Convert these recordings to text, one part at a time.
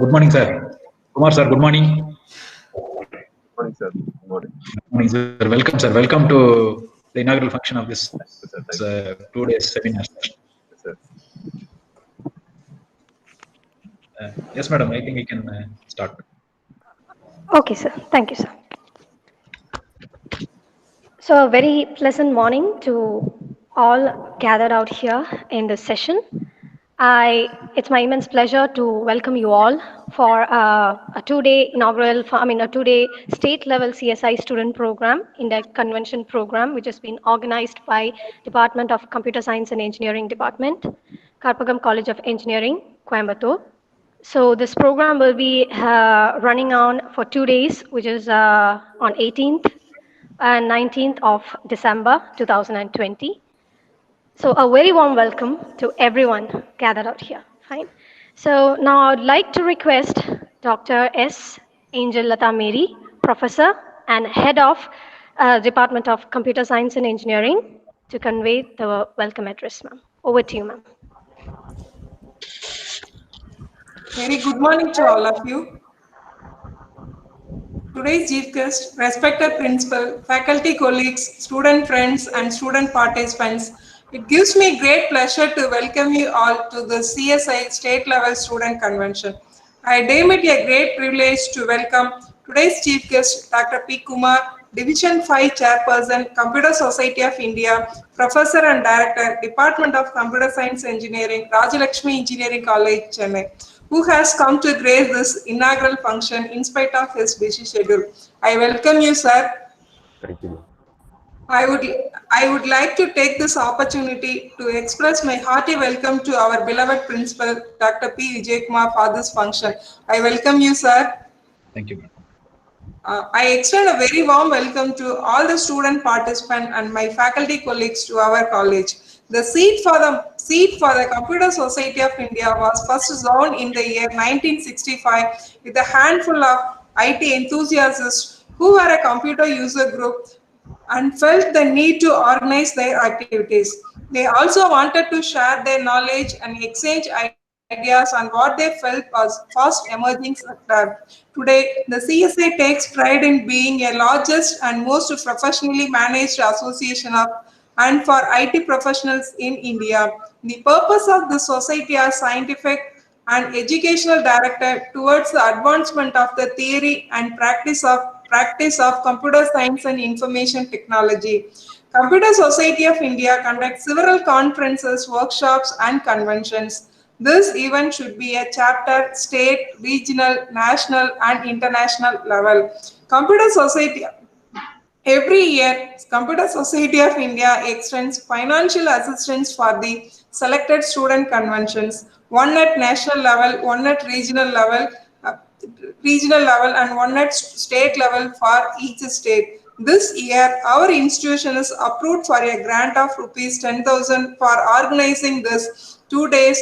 Good morning, sir. Kumar, sir, good morning. Good morning, sir. Good morning. Good morning, sir. Welcome, sir. Welcome to the inaugural function of this 2 days seminar. Yes, sir. Yes, madam. I think we can start. Okay, sir. Thank you, sir. So, a very pleasant morning to all gathered out here in this session. It's my immense pleasure to welcome you all for a two-day a two-day state-level CSI student program, Index Convention program, which has been organized by Department of Computer Science and Engineering Department, Karpagam College of Engineering, Coimbatore. So this program will be running on for 2 days, which is on 18th and 19th of December 2020. So a very warm welcome to everyone gathered out here. Fine. So now I'd like to request Dr. S. Angel Lata Mary, Professor and Head of Department of Computer Science and Engineering, to convey the welcome address, ma'am. Over to you, ma'am. Very good morning to all of you. Today's chief guest, respected principal, faculty colleagues, student friends, and student participants, it gives me great pleasure to welcome you all to the CSI State Level Student Convention. I deem it a great privilege to welcome today's chief guest, Dr. P. Kumar, Division 5 Chairperson, Computer Society of India, Professor and Director, Department of Computer Science Engineering, Rajalakshmi Engineering College, Chennai, who has come to grace this inaugural function in spite of his busy schedule. I welcome you, sir. Thank you. I would like to take this opportunity to express my hearty welcome to our beloved principal, Dr. P. Vijay Kumar, for this function. I welcome you, sir. Thank you, madam. I extend a very warm welcome to all the student participants and my faculty colleagues to our college. The seat for the Computer Society of India was first zoned in the year 1965 with a handful of IT enthusiasts who were a computer user group and felt the need to organize their activities. They also wanted to share their knowledge and exchange ideas on what they felt was fast emerging sector. Today, the CSA takes pride in being a largest and most professionally managed association of and for IT professionals in India. The purpose of the society is scientific and educational directed towards the advancement of the theory and practice of computer science and information technology. Computer Society of India conducts several conferences, workshops, and conventions. This event should be a chapter, state, regional, national, and international level. Computer Society Every year, Computer Society of India extends financial assistance for the selected student conventions, one at national level, one at regional level, and one at state level for each state. This year, our institution is approved for a grant of rupees 10,000 for organizing this 2 days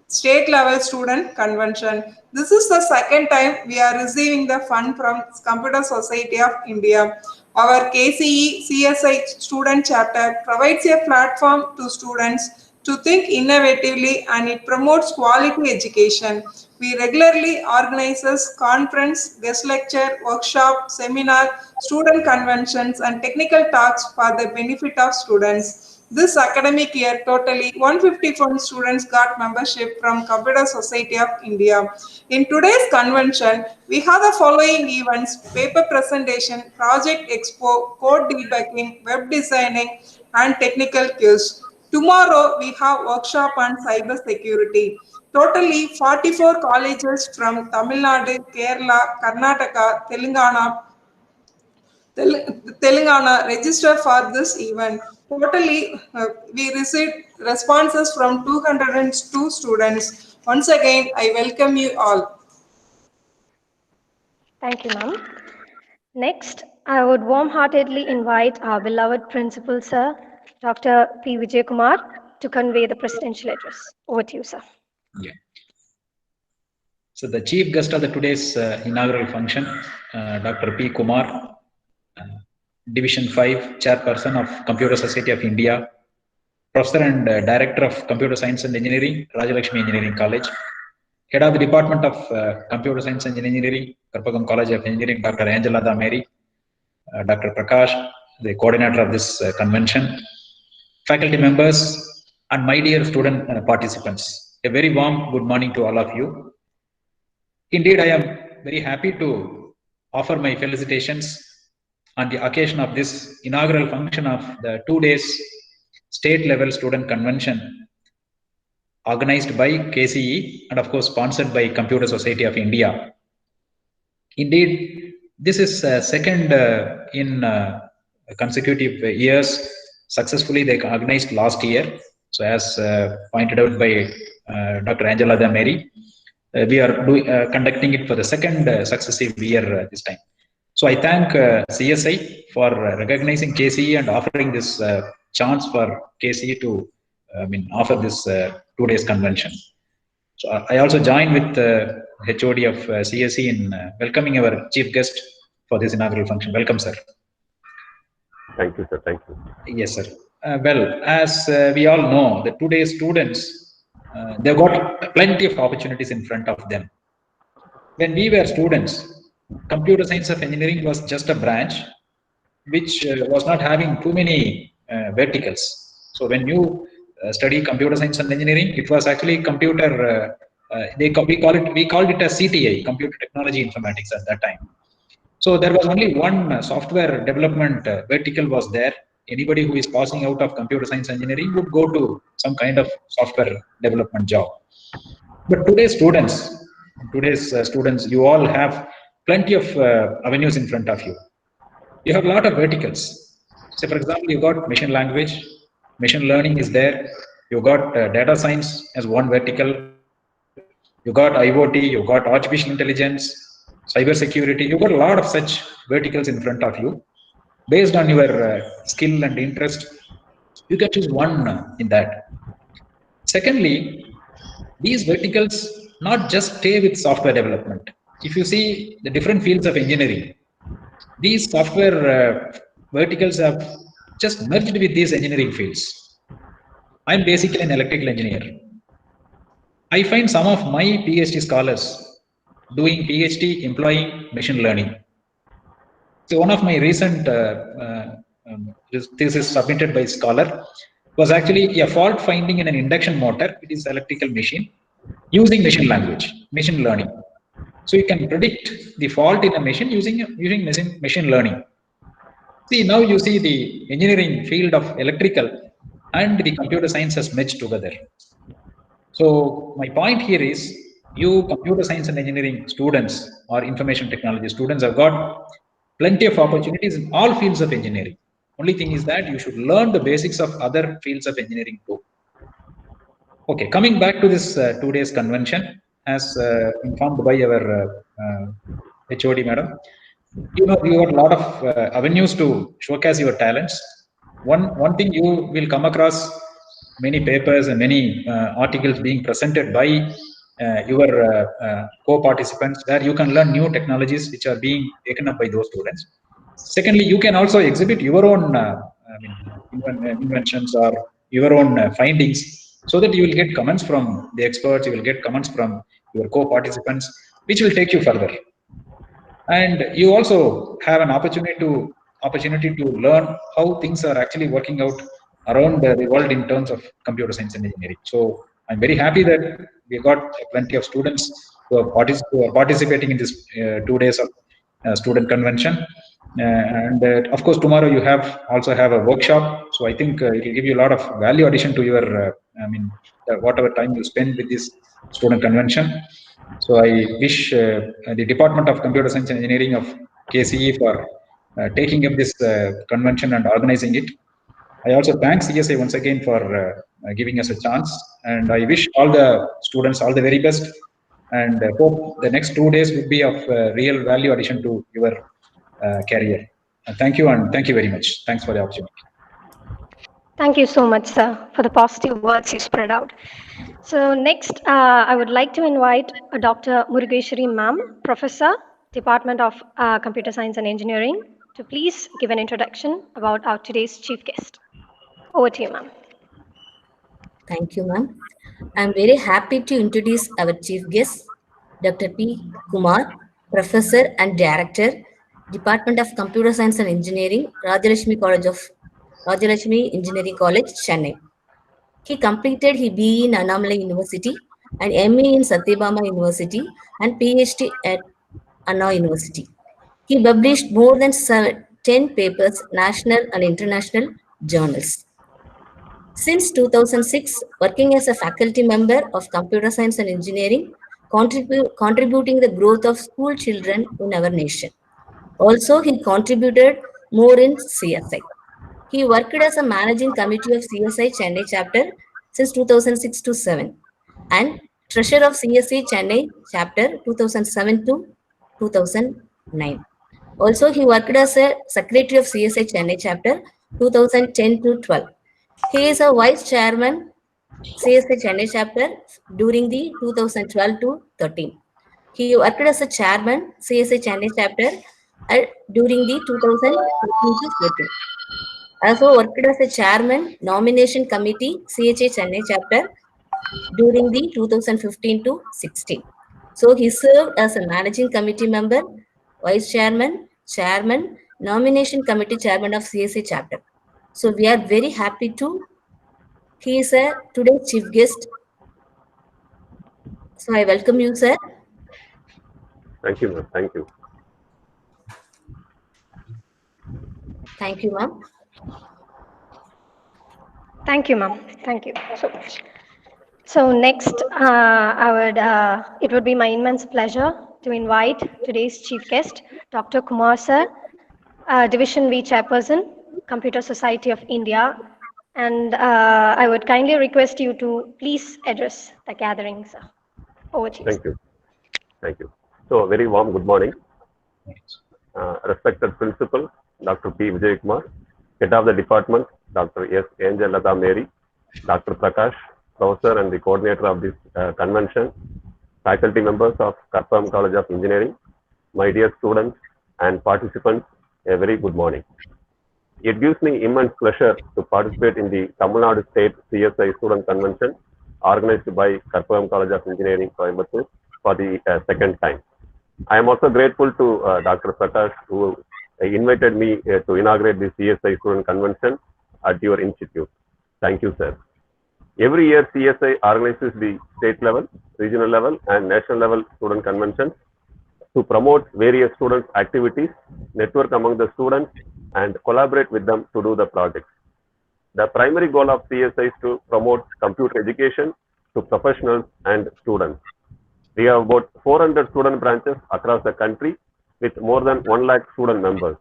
state level student convention. This is the second time we are receiving the fund from Computer Society of India. Our KCE CSI student chapter provides a platform to students to think innovatively and it promotes quality education. We regularly organizes conference, guest lecture, workshop, seminar, student conventions and technical talks for the benefit of students. This academic year, totally 154 students got membership from Computer Society of India. In today's convention, we have the following events: paper presentation, project expo, code debugging, web designing, and technical quiz. Tomorrow, we have workshop on cyber security. Totally 44 colleges from Tamil Nadu, Kerala, Karnataka, Telangana register for this event. Totally, we received responses from 202 students. Once again, I welcome you all. Thank you, ma'am. Next, I would warm-heartedly invite our beloved principal, sir, Dr. P. Vijay Kumar, to convey the presidential address. Over to you, sir. Yeah. So the chief guest of the today's inaugural function, Dr. P. Kumar, Division 5 Chairperson of Computer Society of India, Professor and Director of Computer Science and Engineering, Rajalakshmi Engineering College, Head of the Department of Computer Science and Engineering, Karpagam College of Engineering, Dr. Angela Dameri, Dr. Prakash, the coordinator of this convention, faculty members, and my dear student participants. A very warm good morning to all of you. Indeed, I am very happy to offer my felicitations on the occasion of this inaugural function of the 2 days state level student convention organized by KCE and of course sponsored by Computer Society of India. Indeed, this is second in consecutive years. Successfully they organized last year. So as pointed out by Dr. Angela Dameri, we are conducting it for the second successive year this time. So I thank CSI for recognizing KCE and offering this chance for KCE to offer this 2 days convention. So I also join with HOD of CSE in welcoming our chief guest for this inaugural function. Welcome, sir. Thank you, sir. Thank you. Yes, sir. Well, as we all know, the 2 day students, they've got plenty of opportunities in front of them. When we were students, computer science of engineering was just a branch which was not having too many verticals. So when you study computer science and engineering, it was actually computer. We called it as CTI, computer technology informatics at that time. So there was only one software development vertical was there. Anybody who is passing out of computer science engineering would go to some kind of software development job. But today's students, you all have plenty of avenues in front of you. You have a lot of verticals. So for example, you got machine language, machine learning is there. You got data science as one vertical. You got IoT, you got artificial intelligence, cyber security. You got a lot of such verticals in front of you. Based on your skill and interest, you can choose one in that. Secondly, these verticals not just stay with software development. If you see the different fields of engineering, these software verticals have just merged with these engineering fields. I'm basically an electrical engineer. I find some of my PhD scholars doing PhD employing machine learning. So one of my recent thesis submitted by scholar was actually a fault finding in an induction motor. It is electrical machine using machine language, machine learning. So you can predict the fault in a machine using machine learning. See, now you see the engineering field of electrical and the computer science has merged together. So my point here is, you computer science and engineering students or information technology students have got plenty of opportunities in all fields of engineering. Only thing is that you should learn the basics of other fields of engineering too. Okay, coming back to this 2 days convention, as informed by our HOD madam, you know, you got a lot of avenues to showcase your talents. One thing you will come across many papers and many articles being presented by your co-participants, where you can learn new technologies which are being taken up by those students. Secondly, you can also exhibit your own inventions or your own findings, so that you will get comments from the experts, you will get comments from your co-participants, which will take you further. And you also have an opportunity to learn how things are actually working out around the world in terms of computer science and engineering. So I'm very happy that we got plenty of students who are participating in this 2 days of student convention. And of course, tomorrow you also have a workshop. So I think it will give you a lot of value addition to your, whatever time you spend with this student convention. So I wish the Department of Computer Science and Engineering of KCE for taking up this convention and organizing it. I also thank CSI once again for giving us a chance, and I wish all the students all the very best, and hope the next 2 days would be of real value addition to your career. Thank you, and thank you very much. Thanks for the opportunity. Thank you so much, sir, for the positive words you spread out. So next, I would like to invite Dr. Murugeshwari ma'am, Professor, Department of Computer Science and Engineering, to please give an introduction about our today's chief guest. Over to you, ma'am. Thank you, ma'am. I'm very happy to introduce our chief guest, Dr. P. Kumar, Professor and Director, Department of Computer Science and Engineering, Rajalakshmi Engineering College, Chennai. He completed his BE in Annamalai University and ME in Satyabama University and PhD at Anna University. He published more than 10 papers, national and international journals. Since 2006, working as a faculty member of Computer Science and Engineering, contributing the growth of school children in our nation. Also, he contributed more in CSI. He worked as a managing committee of CSI Chennai chapter since 2006 to 7 and treasurer of CSI Chennai chapter 2007 to 2009. Also, he worked as a secretary of CSI Chennai chapter 2010 to 12. He is a vice chairman CSI Chennai chapter during the 2012 to 13. He worked as a chairman CSI Chennai chapter during the 2013 to 14. Also worked as a chairman nomination committee CHA Chennai chapter during the 2015 to 16. So he served as a managing committee member, vice chairman, chairman, nomination committee chairman of CSA chapter. So we are very happy to, he is a today's chief guest. So I welcome you, sir. Thank you, ma'am. Thank you. Thank you, ma'am. Thank you, ma'am. Thank you so much. So next, it would be my immense pleasure to invite today's chief guest, Dr. Kumar sir, Division V Chairperson, Computer Society of India. And I would kindly request you to please address the gathering, sir. Over to you. Thank you. Thank you. So, a very warm good morning. Respected Principal, Dr. P. Vijay Kumar, Head of the Department, Dr. S. Angel Lata Mary, Dr. Prakash, Professor and the Coordinator of this convention, faculty members of Karparam College of Engineering, my dear students and participants, a very good morning. It gives me immense pleasure to participate in the Tamil Nadu State CSI Student Convention organized by Karparam College of Engineering, Coimbatore for the second time. I am also grateful to Dr. Prakash who invited me to inaugurate the CSI Student Convention at your institute. Thank you, sir. Every year, CSI organizes the state level, regional level, and national level student conventions to promote various students' activities, network among the students, and collaborate with them to do the projects. The primary goal of CSI is to promote computer education to professionals and students. We have about 400 student branches across the country with more than 1 lakh student members.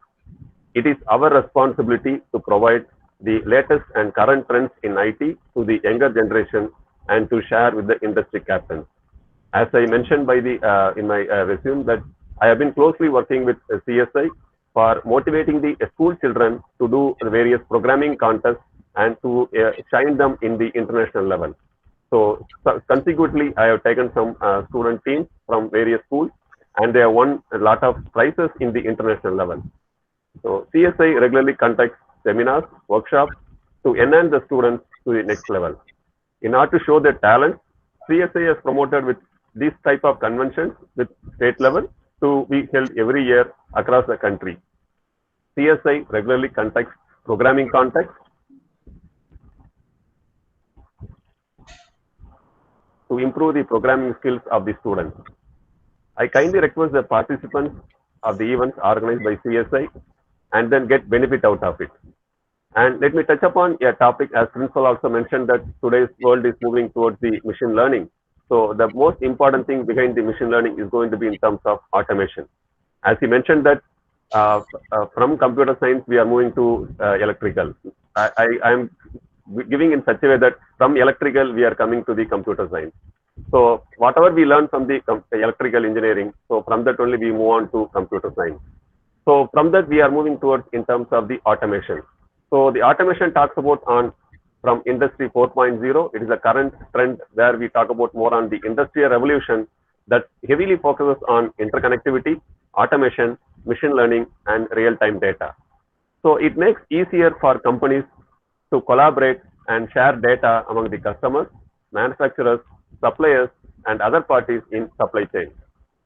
It is our responsibility to provide the latest and current trends in IT to the younger generation and to share with the industry captains. As I mentioned by the in my resume that I have been closely working with CSI for motivating the school children to do various programming contests and to shine them in the international level. So consequently, I have taken some student teams from various schools and they have won a lot of prizes in the international level. So CSI regularly conducts seminars, workshops to enhance the students to the next level. In order to show their talent, CSI has promoted with this type of conventions with state level to be held every year across the country. CSI regularly conducts programming contests to improve the programming skills of the students. I kindly request the participants of the events organized by CSI and then get benefit out of it. And let me touch upon a topic as Principal also mentioned that today's world is moving towards the machine learning. So the most important thing behind the machine learning is going to be in terms of automation. As he mentioned that from computer science, we are moving to electrical. I am giving in such a way that from electrical, we are coming to the computer science. So whatever we learn from the electrical engineering, so from that only we move on to computer science. So from that we are moving towards in terms of the automation. So the automation talks about on from industry 4.0. It is a current trend where we talk about more on the industrial revolution that heavily focuses on interconnectivity, automation, machine learning, and real-time data. So it makes easier for companies to collaborate and share data among the customers, manufacturers, suppliers, and other parties in supply chain.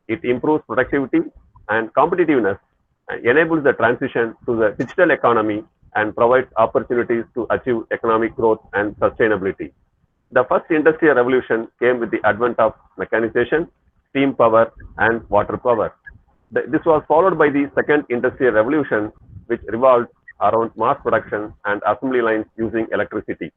It improves productivity and competitiveness, and enables the transition to the digital economy, and provides opportunities to achieve economic growth and sustainability. The first industrial revolution came with the advent of mechanization, steam power, and water power. This was followed by the second industrial revolution, which revolved around mass production and assembly lines using electricity.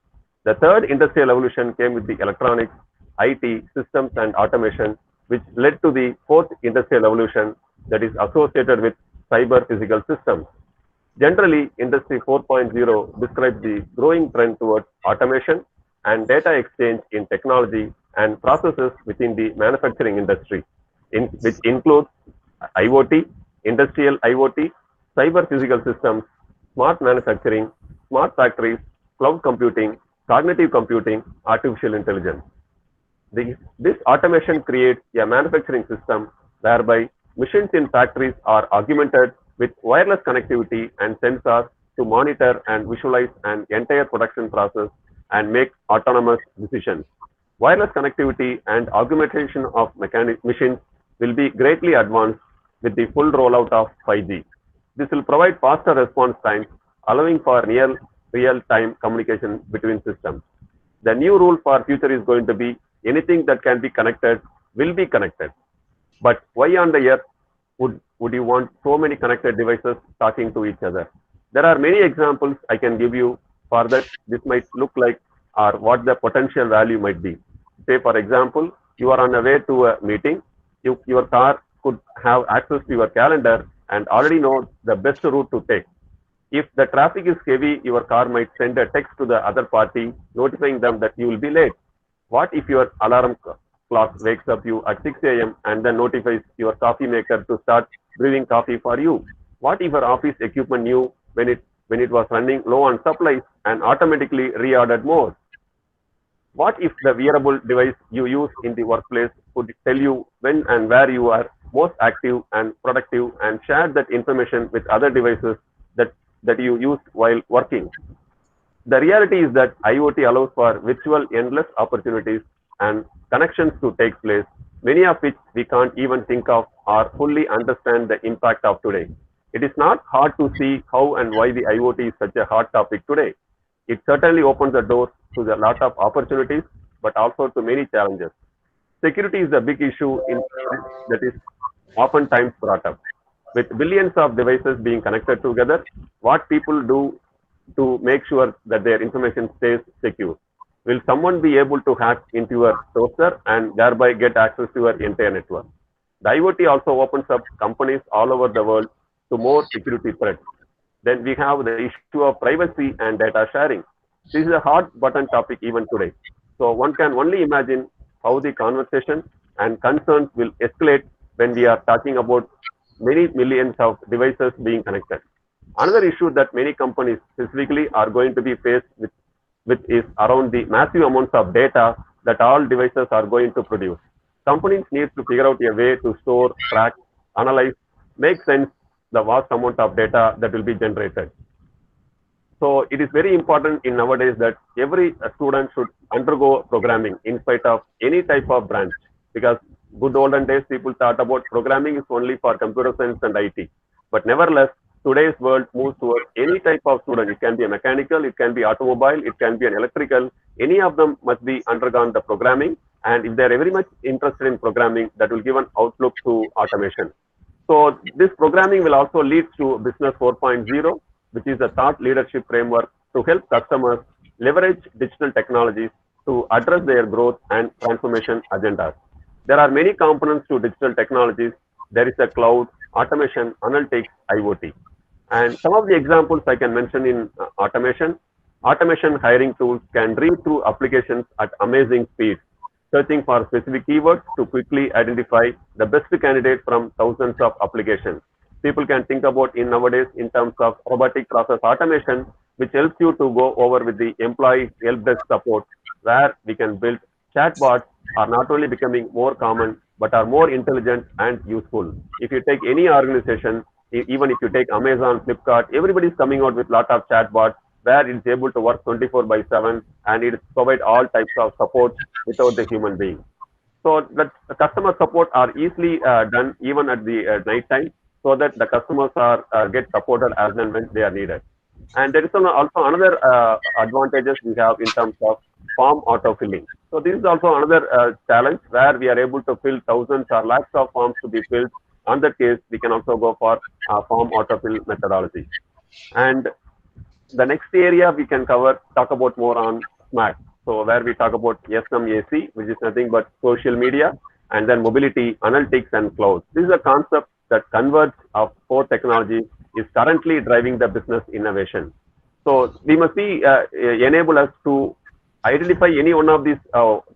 The third industrial revolution came with the electronics, IT, systems, and automation, which led to the fourth industrial revolution, that is associated with cyber physical systems. Generally, Industry 4.0 describes the growing trend towards automation and data exchange in technology and processes within the manufacturing industry, which includes IoT, industrial IoT, cyber physical systems, smart manufacturing, smart factories, cloud computing, cognitive computing, artificial intelligence. This automation creates a manufacturing system whereby machines in factories are augmented with wireless connectivity and sensors to monitor and visualize an entire production process and make autonomous decisions. Wireless connectivity and augmentation of machines will be greatly advanced with the full rollout of 5G. This will provide faster response times, allowing for real-time communication between systems. The new rule for future is going to be anything that can be connected will be connected. But why on the earth would you want so many connected devices talking to each other? There are many examples I can give you for that this might look like or what the potential value might be. Say, for example, you are on the way to a meeting. Your car could have access to your calendar and already know the best route to take. If the traffic is heavy, your car might send a text to the other party notifying them that you will be late. What if your alarm clock wakes up you at 6 a.m. and then notifies your coffee maker to start brewing coffee for you? What if your office equipment knew when it was running low on supplies and automatically reordered more? What if the wearable device you use in the workplace could tell you when and where you are most active and productive and share that information with other devices that you use while working? The reality is that IoT allows for virtual endless opportunities and connections to take place, many of which we can't even think of or fully understand the impact of today. It is not hard to see how and why the IoT is such a hot topic today. It certainly opens the door to a lot of opportunities, but also to many challenges. Security is a big issue that is oftentimes brought up. With billions of devices being connected together, what people do to make sure that their information stays secure? Will someone be able to hack into your toaster and thereby get access to your entire network? The IoT also opens up companies all over the world to more security threats. Then we have the issue of privacy and data sharing. This is a hot button topic even today. So one can only imagine how the conversation and concerns will escalate when we are talking about many millions of devices being connected. Another issue that many companies specifically are going to be faced with is around the massive amounts of data that all devices are going to produce. Companies need to figure out a way to store, track, analyze, make sense the vast amount of data that will be generated. So it is very important in nowadays that every student should undergo programming in spite of any type of branch, because good olden days people thought about programming is only for computer science and IT. But nevertheless, today's world moves towards any type of student. It can be a mechanical, it can be automobile, it can be an electrical. Any of them must be undergone the programming. And if they're very much interested in programming, that will give an outlook to automation. So this programming will also lead to Business 4.0, which is a thought leadership framework to help customers leverage digital technologies to address their growth and transformation agendas. There are many components to digital technologies. There is a cloud, automation, analytics, IoT. And some of the examples I can mention in automation hiring tools can read through applications at amazing speed, searching for specific keywords to quickly identify the best candidate from thousands of applications. People can think about in nowadays in terms of robotic process automation, which helps you to go over with the employee help desk support, where we can build chatbots are not only becoming more common, but are more intelligent and useful. If you take any organization, even if you take Amazon, Flipkart, everybody is coming out with a lot of chatbots where it's able to work 24/7 and it provide all types of support without the human being. So that the customer support are easily done even at the night time, so that the customers are get supported as and when they are needed. And there is also another advantages we have in terms of form auto-filling. So this is also another challenge where we are able to fill thousands or lakhs of forms to be filled. On that case, we can also go for form autofill methodology. And the next area we can talk about more on SMAC. So where we talk about SMAC, which is nothing but social media, and then mobility, analytics, and cloud. This is a concept that converge of 4 technologies is currently driving the business innovation. So we must be enable us to identify any one of these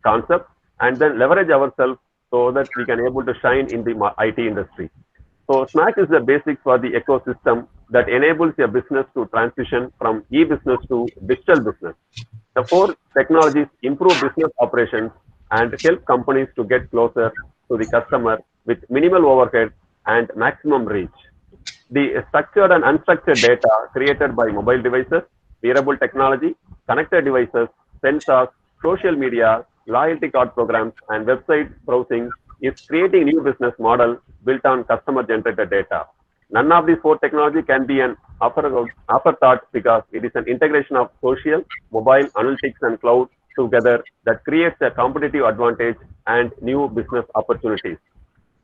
concepts and then leverage ourselves so that we can able to shine in the IT industry. So SMAC is the basics for the ecosystem that enables a business to transition from e-business to digital business. The 4 technologies improve business operations and help companies to get closer to the customer with minimal overhead and maximum reach. The structured and unstructured data created by mobile devices, wearable technology, connected devices, sensors, social media, loyalty card programs, and website browsing is creating new business model built on customer generated data. None of these 4 technology can be an afterthought because it is an integration of social, mobile, analytics, and cloud together that creates a competitive advantage and new business opportunities.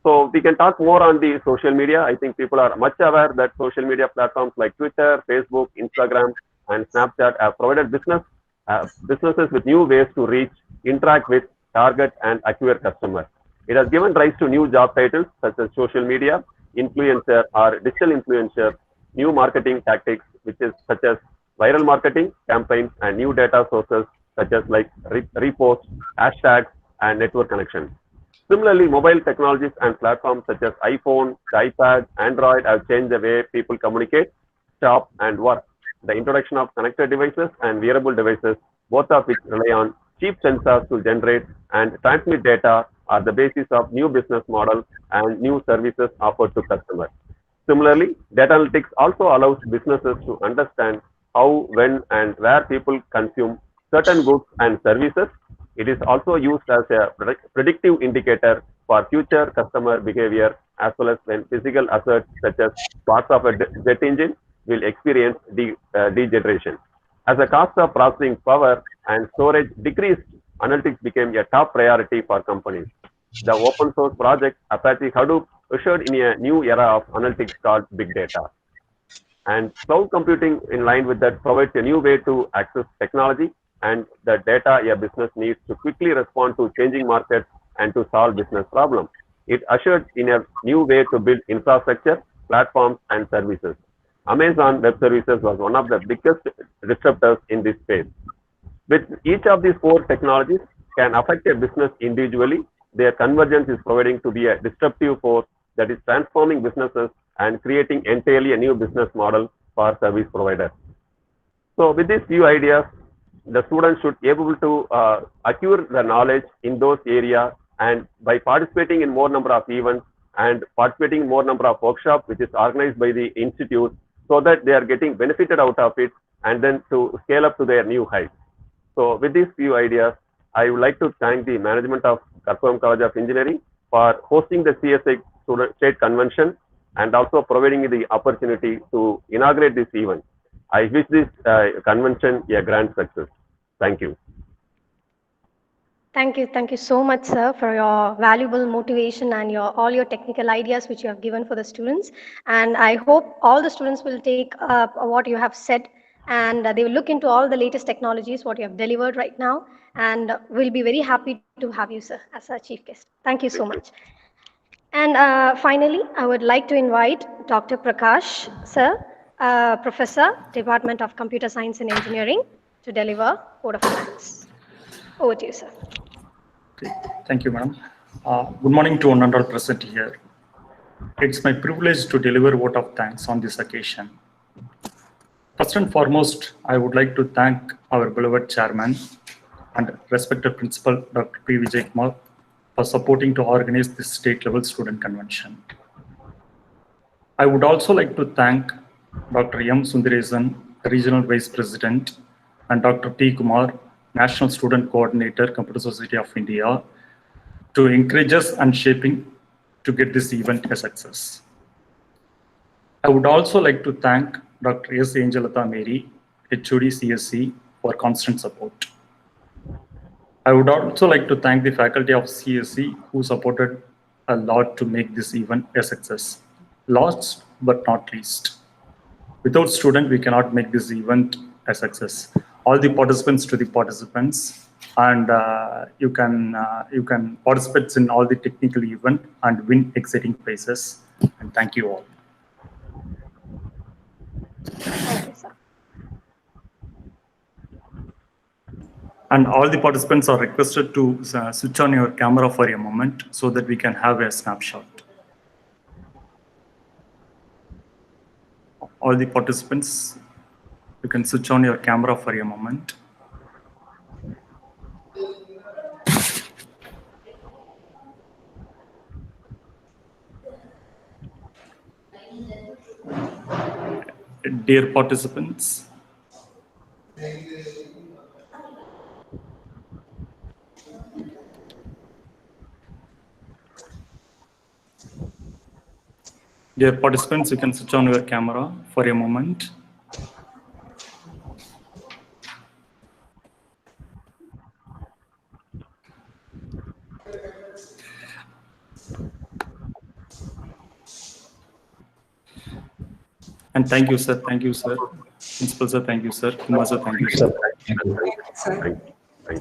So we can talk more on the social media. I think people are much aware that social media platforms like Twitter, Facebook, Instagram, and Snapchat have provided businesses with new ways to reach, interact with, target, and acquire customers. It has given rise to new job titles such as social media influencer or digital influencer, new marketing tactics, which is such as viral marketing campaigns, and new data sources such as like reposts, hashtags, and network connections. Similarly, mobile technologies and platforms such as iPhone, the iPad, Android have changed the way people communicate, shop, and work. The introduction of connected devices and wearable devices, both of which rely on cheap sensors to generate and transmit data, are the basis of new business models and new services offered to customers. Similarly, data analytics also allows businesses to understand how, when, and where people consume certain goods and services. It is also used as a predictive indicator for future customer behavior, as well as when physical assets such as parts of a jet engine will experience degeneration. As the cost of processing power and storage decreased, analytics became a top priority for companies. The open source project Apache Hadoop ushered in a new era of analytics called big data. And cloud computing, in line with that, provides a new way to access technology and the data a business needs to quickly respond to changing markets and to solve business problems. It ushered in a new way to build infrastructure, platforms, and services. Amazon Web Services was one of the biggest disruptors in this space. With each of these 4 technologies can affect a business individually, their convergence is proving to be a disruptive force that is transforming businesses and creating entirely a new business model for service providers. So with these few ideas, the students should be able to acquire the knowledge in those areas, and by participating in more number of events and participating in more number of workshops, which is organized by the institute, so that they are getting benefited out of it and then to scale up to their new heights. So with these few ideas, I would like to thank the management of Karpuram College of Engineering for hosting the CSI State Convention and also providing me the opportunity to inaugurate this event. I wish this convention a grand success. Thank you. Thank you so much, sir, for your valuable motivation and all your technical ideas which you have given for the students. And I hope all the students will take up what you have said, and they will look into all the latest technologies what you have delivered right now, and we'll be very happy to have you, sir, as our chief guest. Thank you so much. And finally, I would like to invite Dr. Prakash, sir, Professor, Department of Computer Science and Engineering, to deliver Code of Thanks. Over to you, sir. Okay. Thank you, madam. Good morning to one and all present here. It's my privilege to deliver a vote of thanks on this occasion. First and foremost, I would like to thank our beloved chairman and respected principal, Dr. P. Vijay Kumar, for supporting to organize this state-level student convention. I would also like to thank Dr. M. Sundaresan, Regional Vice President, and Dr. P. Kumar, National Student Coordinator, Computer Society of India, to encourage us and shaping to get this event a success. I would also like to thank Dr. S. Angelata Mary, HOD CSC, for constant support. I would also like to thank the faculty of CSC who supported a lot to make this event a success. Last but not least, without students, we cannot make this event a success. All the participants to the participants, and you can participate in all the technical event and win exciting prizes. And thank you all. Thank you, sir. And all the participants are requested to switch on your camera for a moment so that we can have a snapshot. All the participants, you can switch on your camera for a moment. Dear participants, you can switch on your camera for a moment. And thank you, sir. Thank you, sir. Principal sir, thank you, sir. Kumar sir, thank you, sir. Thank you. Sir.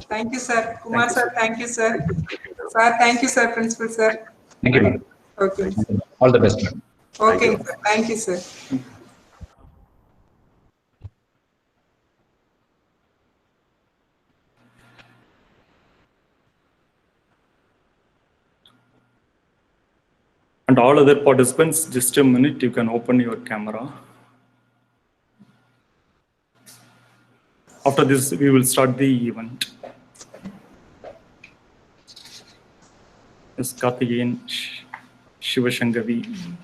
Thank you, sir. Kumar sir, thank you, sir. Sir, thank you, sir. Principal sir. Thank you, ma'am. Okay. All the best, ma'am. Okay, sir. Thank you, sir. And all other participants, just a minute, you can open your camera. After this, we will start the event. Yes, Karthikeyan, Shivashangavi.